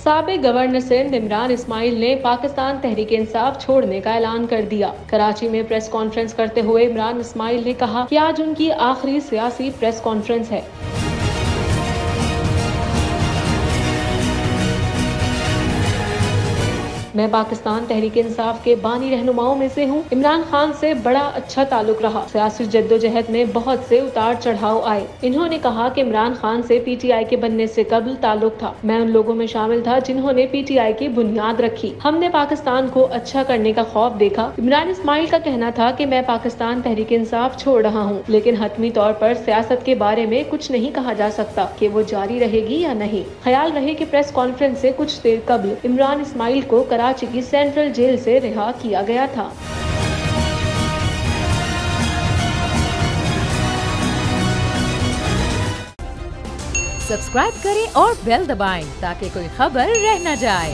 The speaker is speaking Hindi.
साबिक गवर्नर सिंध इमरान इस्माइल ने पाकिस्तान तहरीक इंसाफ छोड़ने का ऐलान कर दिया। कराची में प्रेस कॉन्फ्रेंस करते हुए इमरान इस्माइल ने कहा कि आज उनकी आखिरी सियासी प्रेस कॉन्फ्रेंस है। मैं पाकिस्तान तहरीक इंसाफ के बानी रहनुमाओं में से हूँ। इमरान खान से बड़ा अच्छा ताल्लुक रहा। सियासी जद्दोजहद में बहुत से उतार चढ़ाव आए। इन्होंने कहा कि इमरान खान से पीटीआई के बनने से कबल ताल्लुक था। मैं उन लोगों में शामिल था जिन्होंने पीटीआई की बुनियाद रखी। हमने पाकिस्तान को अच्छा करने का ख्वाब देखा। इमरान इस्माइल का कहना था कि मैं पाकिस्तान तहरीक इंसाफ छोड़ रहा हूँ, लेकिन हतमी तौर पर सियासत के बारे में कुछ नहीं कहा जा सकता कि वो जारी रहेगी या नहीं। ख्याल रहे कि प्रेस कॉन्फ्रेंस से कुछ देर कबल इमरान इस्माइल को कराची की सेंट्रल जेल से रिहा किया गया था। सब्सक्राइब करें और बेल दबाएं ताकि कोई खबर रह न जाए।